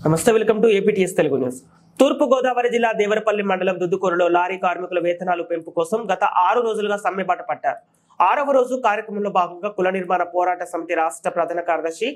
నమస్తే, welcome to APTS Telugu news. తూర్పు గోదావరి జిల్లా దేవరపల్లి మండలం దుద్దుకూరులో లారీ కార్మికుల వేతనాలు పెంపు కోసం గత 6 రోజులుగా సమ్మె బాట పట్టారు. 6వ రోజు కార్యక్రమంలో భాగంగా కుల నిర్మాణ పోరాట సమితి రాష్ట్ర ప్రధాన కార్యదర్శి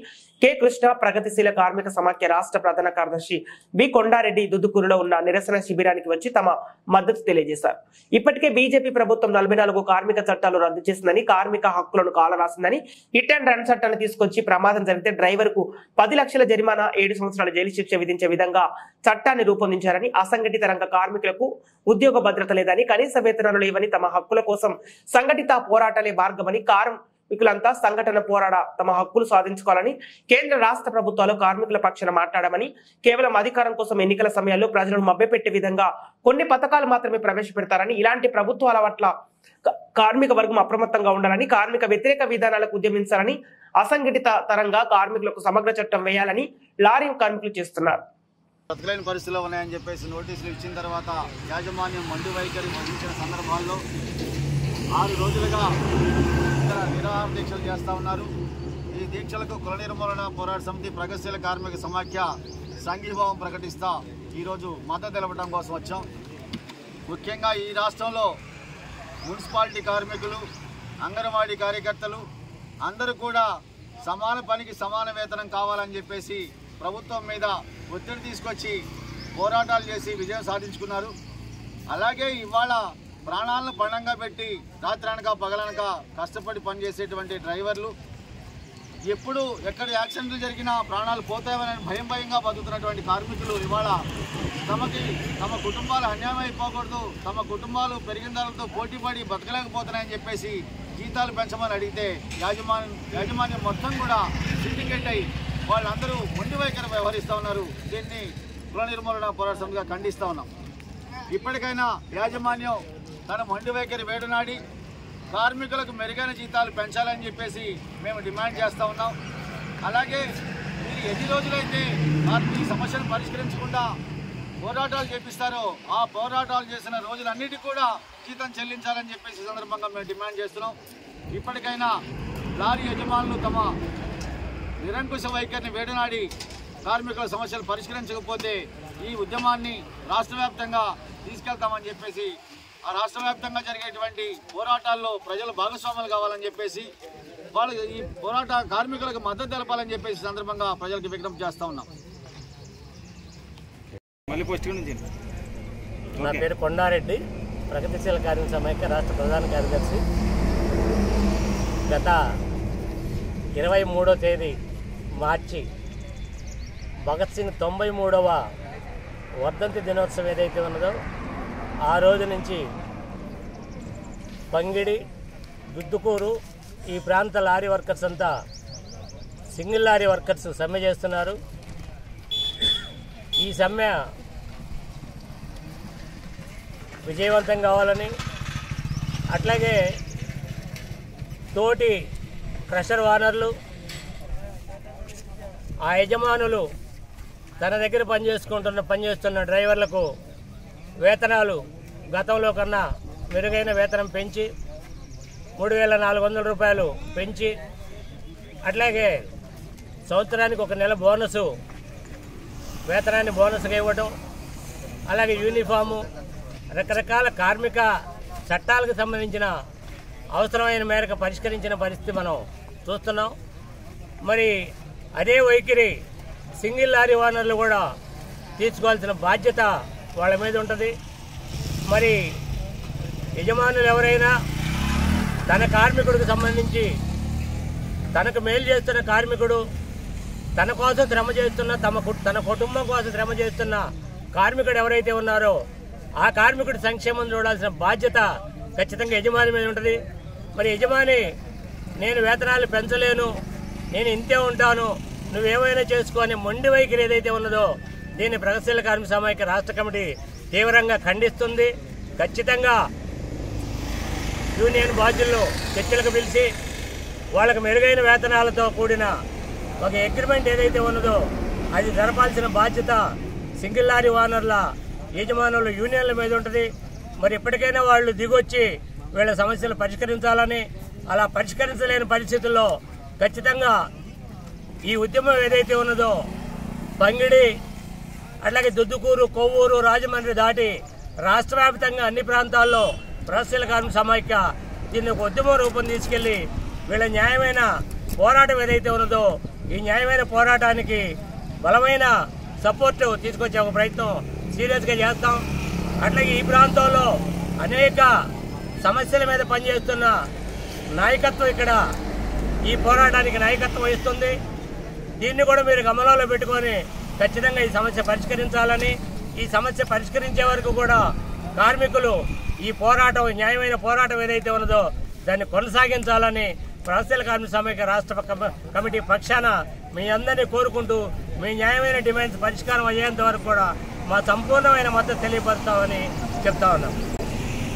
కె కృష్ణ, ప్రగతిశీల కార్మిక సమాఖ్య రాష్ట్ర ప్రధాన కార్యదర్శి బి కొండారెడ్డి దుద్దుకూరులో ఉన్న నిరసన శిబిరానికి వచ్చి తమ మద్దతు తెలియజేశారు. ఇప్పటికే బీజేపీ ప్రభుత్వం 44 కార్మిక చట్టాలు రద్దు చేసిందని, కార్మిక హక్కులను కాలరాసిందని, హిట్ అండ్ రన్ చట్టాన్ని తీసుకొచ్చి ప్రమాదం జరిగితే డ్రైవర్ కు 10 లక్షల జరిమానా, 7 సంవత్సరాల జైలు శిక్ష విధించే విధంగా చట్టాన్ని రూపొందించారని, అసంఘటిత రంగ కార్మికులకు ఉద్యోగ భద్రత లేదని, కనీస వేతనాలు లేవని, తమ హక్కుల కోసం సంఘటిత పోరాటాలే మార్గమని, కార్మికులంతా సంఘటన పోరాడ తమ హక్కులు సాధించుకోవాలని, కేంద్ర రాష్ట్ర ప్రభుత్వాలు కార్మికుల పక్షాన మాట్లాడమని, కేవలం అధికారం కోసం ఎన్నికల సమయాల్లో ప్రజలను మభ్యపెట్టే విధంగా కొన్ని పథకాలు మాత్రమే ప్రవేశపెడతారని, ఇలాంటి ప్రభుత్వాల పట్ల కార్మిక వర్గం అప్రమత్తంగా ఉండాలని, కార్మిక వ్యతిరేక విధానాలకు ఉద్యమించాలని, అసంఘటిత తరంగా కార్మికులకు సమగ్ర చట్టం వేయాలని లారీ కార్మికులు చేస్తున్నారు. బతకలేని పరిస్థితుల్లో ఉన్నాయని చెప్పేసి నోటీసులు ఇచ్చిన తర్వాత యాజమాన్యం మండు వైఖరి వహించిన సందర్భాల్లో 6 రోజులుగా నిరాహార దీక్షలు చేస్తూ ఉన్నారు. ఈ దీక్షలకు కుల నిర్మూలన పోరాట సమితి, ప్రగతిశీల కార్మిక సమాఖ్య సంఘీభావం ప్రకటిస్తా ఈరోజు మద్దతు తెలపడం కోసం వచ్చాం. ముఖ్యంగా ఈ రాష్ట్రంలో మున్సిపాలిటీ కార్మికులు, అంగన్వాడీ కార్యకర్తలు అందరూ కూడా సమాన పనికి సమాన వేతనం కావాలని చెప్పేసి ప్రభుత్వం మీద ఒత్తిడి తీసుకొచ్చి పోరాటాలు చేసి విజయం సాధించుకున్నారు. అలాగే ఇవాళ ప్రాణాలను పణంగా పెట్టి రాత్రనక పగలనక కష్టపడి పనిచేసేటువంటి డ్రైవర్లు, ఎప్పుడు ఎక్కడ యాక్సిడెంట్లు జరిగినా ప్రాణాలు పోతాయని భయంగా బతుకుతున్నటువంటి కార్మికులు ఇవాళ తమ కుటుంబాలు అన్యాయం అయిపోకూడదు, తమ కుటుంబాలు పెరిగిన ధరలతో పోటీపడి బతకలేకపోతున్నాయని చెప్పేసి జీతాలు పెంచమని అడిగితే యాజమాన్యం మొత్తం కూడా సిండికేట్ అయ్యి వాళ్ళందరూ మొండి వైఖరి వ్యవహరిస్తూ ఉన్నారు. దీన్ని కుల నిర్మూలన పోరాట సమితిగా ఖండిస్తూ ఉన్నాం. ఇప్పటికైనా యాజమాన్యం తన మొండి వైఖరి వేడునాడి కార్మికులకు మెరుగైన జీతాలు పెంచాలని చెప్పేసి మేము డిమాండ్ చేస్తూ ఉన్నాం. అలాగే మీరు ఎన్ని రోజులైతే ఈ సమస్యను పరిష్కరించకుండా పోరాటాలు చేపిస్తారో ఆ పోరాటాలు చేసిన రోజులన్నిటికీ కూడా జీతం చెల్లించాలని చెప్పేసి సందర్భంగా మేము డిమాండ్ చేస్తున్నాం. ఇప్పటికైనా లారీ యజమానులు తమ నిరంకుశ వైఖరిని వేడునాడి కార్మికుల సమస్యలు పరిష్కరించకపోతే ఈ ఉద్యమాన్ని రాష్ట్ర వ్యాప్తంగా తీసుకెళ్తామని చెప్పేసి, ఆ రాష్ట్ర వ్యాప్తంగా జరిగేటువంటి పోరాటాల్లో ప్రజలు భాగస్వాములు కావాలని చెప్పేసి, వాళ్ళు ఈ పోరాట కార్మికులకు మద్దతు తెలపాలని చెప్పేసి సందర్భంగా ప్రజలకు విజ్ఞప్తి చేస్తూ ఉన్నాం. నా పేరు కొండారెడ్డి, ప్రగతిశీల కార్మిక సమాఖ్య రాష్ట్ర ప్రధాన కార్యదర్శి. గత 23వ తేదీ మార్చి భగత్ సింగ్ 93వ వర్ధంతి దినోత్సవం ఏదైతే ఉన్నదో ఆ రోజు నుంచి పంగిడి, దుద్దుకూరు ఈ ప్రాంత లారీ వర్కర్స్ అంతా సింగిల్ లారీ వర్కర్స్ సమ్మె చేస్తున్నారు. ఈ సమ్మె విజయవంతం కావాలని, అట్లాగే తోటి క్రషర్ ఓనర్లు, ఆ యజమానులు తన దగ్గర పనిచేస్తున్న డ్రైవర్లకు వేతనాలు గతంలో కన్నా మెరుగైన వేతనం పెంచి 3,400 రూపాయలు పెంచి, అట్లాగే సంవత్సరానికి 1 నెల బోనసు వేతనాన్ని బోనస్గా ఇవ్వడం, అలాగే యూనిఫాము, రకరకాల కార్మిక చట్టాలకు సంబంధించిన అవసరమైన మేరకు పరిష్కరించిన పరిస్థితి మనం చూస్తున్నాం. మరి అదే వైఖరి సింగిల్ లారీ ఓనర్లు కూడా తీసుకోవాల్సిన బాధ్యత వాళ్ళ మీద ఉంటుంది. మరి యజమానులు ఎవరైనా తన కార్మికుడికి సంబంధించి తనకు మేలు చేస్తున్న కార్మికుడు, తన కోసం శ్రమ చేస్తున్న, తన కుటుంబం కోసం శ్రమ చేస్తున్న కార్మికుడు ఎవరైతే ఉన్నారో ఆ కార్మికుడి సంక్షేమం చూడాల్సిన బాధ్యత ఖచ్చితంగా యజమాని మీద ఉంటుంది. మరి యజమాని నేను వేతనాలు పెంచలేను, నేను ఇంతే ఉంటాను, నువ్వేమైనా చేసుకొని మొండి వైఖరి ఏదైతే ఉన్నదో దీన్ని ప్రగతిశీల కార్మిక సమాఖ్య రాష్ట్ర కమిటీ తీవ్రంగా ఖండిస్తుంది. ఖచ్చితంగా యూనియన్ బాధ్యులను చర్చలకు పిలిచి వాళ్ళకు మెరుగైన వేతనాలతో కూడిన ఒక అగ్రిమెంట్ ఏదైతే ఉన్నదో అది జరపాల్సిన బాధ్యత సింగిల్ లారీ ఓనర్ల యజమానుల యూనియన్ల మీద ఉంటుంది. మరి ఇప్పటికైనా వాళ్ళు దిగొచ్చి వీళ్ళ సమస్యలు పరిష్కరించాలని, అలా పరిష్కరించలేని పరిస్థితుల్లో ఖచ్చితంగా ఈ ఉద్యమం ఏదైతే ఉన్నదో పంగిడి అట్లాగే దుద్దుకూరు, కొవ్వూరు, రాజమండ్రి దాటి రాష్ట్ర వ్యాప్తంగా అన్ని ప్రాంతాల్లో ప్రగతిశీల కార్మిక సమాఖ్య దీన్ని ఒక ఉద్యమ రూపం తీసుకెళ్లి వీళ్ళ న్యాయమైన పోరాటం ఏదైతే ఉన్నదో ఈ న్యాయమైన పోరాటానికి బలమైన సపోర్ట్ తీసుకొచ్చే ఒక ప్రయత్నం సీరియస్గా చేస్తాం. అట్లాగే ఈ ప్రాంతంలో అనేక సమస్యల మీద పనిచేస్తున్న నాయకత్వం ఇక్కడ ఈ పోరాటానికి నాయకత్వం వహిస్తుంది. దీన్ని కూడా మీరు గమనంలో పెట్టుకొని ఖచ్చితంగా ఈ సమస్య పరిష్కరించాలని, ఈ సమస్య పరిష్కరించే వరకు కూడా కార్మికులు ఈ పోరాటం, న్యాయమైన పోరాటం ఏదైతే ఉన్నదో దాన్ని కొనసాగించాలని ప్రగతిశీల కార్మిక సమాఖ్య రాష్ట్ర కమిటీ పక్షాన మీ అందరినీ కోరుకుంటూ మీ న్యాయమైన డిమాండ్స్ పరిష్కారం అయ్యేంత వరకు కూడా మా సంపూర్ణమైన మద్దతు తెలియపరుస్తామని చెప్తా ఉన్నాం.